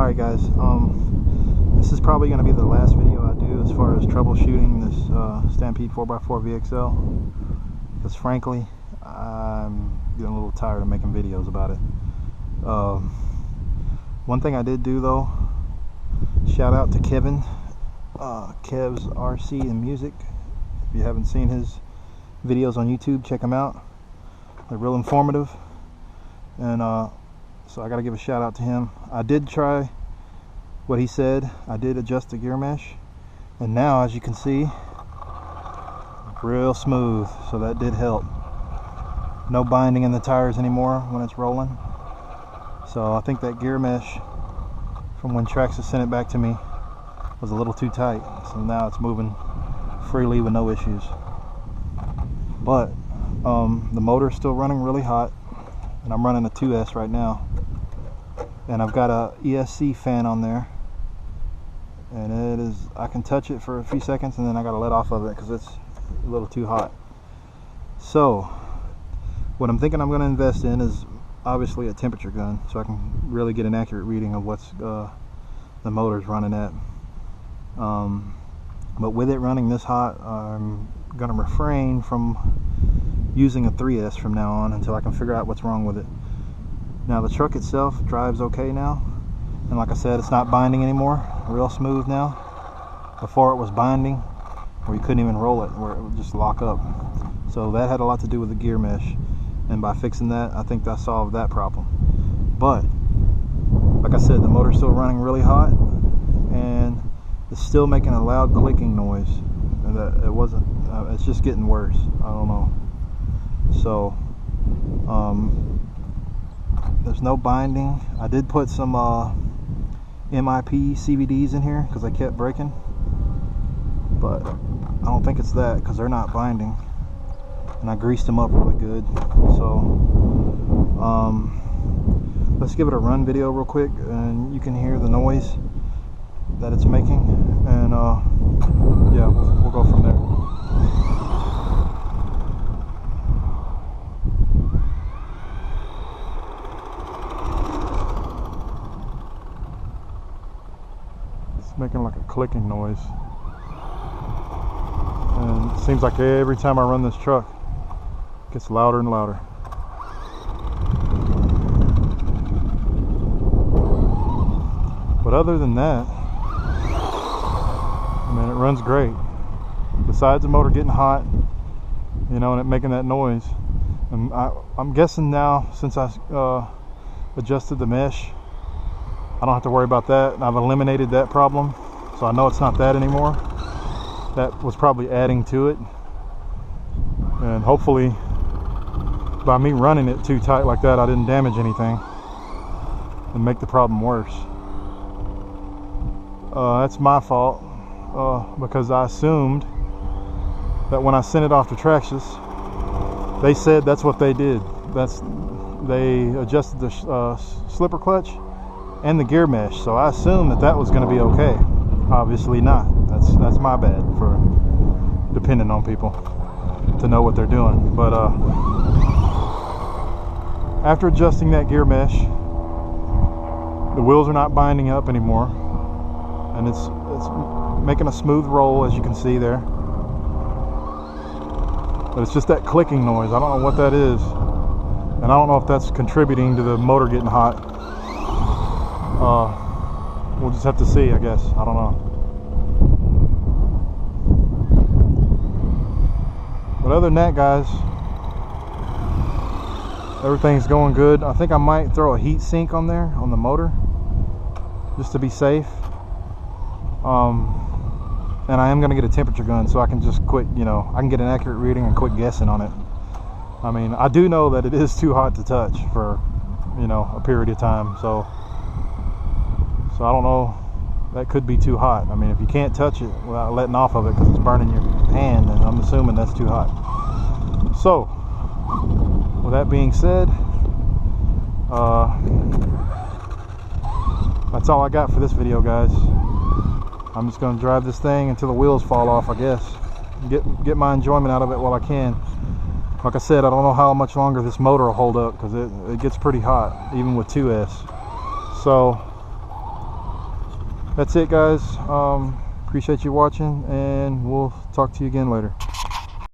Alright guys, this is probably going to be the last video I do as far as troubleshooting this Stampede 4x4 VXL, because frankly I'm getting a little tired of making videos about it. One thing I did do though, shout out to Kevin, Kev's RC and Music. If you haven't seen his videos on YouTube, check them out. They're real informative, and so I gotta give a shout out to him. I did try what he said. I did adjust the gear mesh, and now as you can see, real smooth, so that did help. No binding in the tires anymore when it's rolling. So I think that gear mesh from when Traxxas sent it back to me was a little too tight, so now it's moving freely with no issues. But the motor's still running really hot, and I'm running a 2S right now, and I've got a ESC fan on there, and it is, I can touch it for a few seconds and then I gotta let off of it because it's a little too hot. So what I'm thinking I'm going to invest in is obviously a temperature gun, so I can really get an accurate reading of what's the motor's running at. But with it running this hot, I'm going to refrain from using a 3S from now on until I can figure out what's wrong with it. Now the truck itself drives okay now, and like I said, it's not binding anymore, real smooth now. Before it was binding where you couldn't even roll it, where it would just lock up. So that had a lot to do with the gear mesh, and by fixing that, I think that solved that problem. But like I said, the motor's still running really hot, and it's still making a loud clicking noise, and that it wasn't, it's just getting worse. I don't know. So there's no binding. I did put some MIP CVDs in here because I kept breaking, but I don't think it's that because they're not binding, and I greased them up really good. So let's give it a run video real quick, and you can hear the noise that it's making, and yeah, we'll go from there. Making like a clicking noise, and it seems like every time I run this truck it gets louder and louder. But other than that, I mean, it runs great. Besides the motor getting hot, you know, and it making that noise, and I'm guessing now, since I adjusted the mesh, I don't have to worry about that. I've eliminated that problem, so I know it's not that anymore. That was probably adding to it, and hopefully by me running it too tight like that, I didn't damage anything and make the problem worse. That's my fault, because I assumed that when I sent it off to Traxxas, they said that's what they did. They adjusted the slipper clutch and the gear mesh, so I assumed that was going to be okay. Obviously not. That's my bad for depending on people to know what they're doing. But after adjusting that gear mesh, the wheels are not binding up anymore, and it's making a smooth roll, as you can see there. But it's just that clicking noise. I don't know what that is, and I don't know if that's contributing to the motor getting hot. We'll just have to see, I guess. I don't know. But other than that, guys, everything's going good. I think I might throw a heat sink on there on the motor just to be safe. And I am going to get a temperature gun so I can just quit, you know, I can get an accurate reading and quit guessing on it. I mean, I do know that it is too hot to touch for, you know, a period of time, so I don't know, that could be too hot. I mean, if you can't touch it without letting off of it because it's burning your hand, then I'm assuming that's too hot. So with that being said, that's all I got for this video, guys. I'm just going to drive this thing until the wheels fall off, I guess. Get my enjoyment out of it while I can. Like I said, I don't know how much longer this motor will hold up because it gets pretty hot, even with 2S. So that's it, guys. Appreciate you watching, and we'll talk to you again later.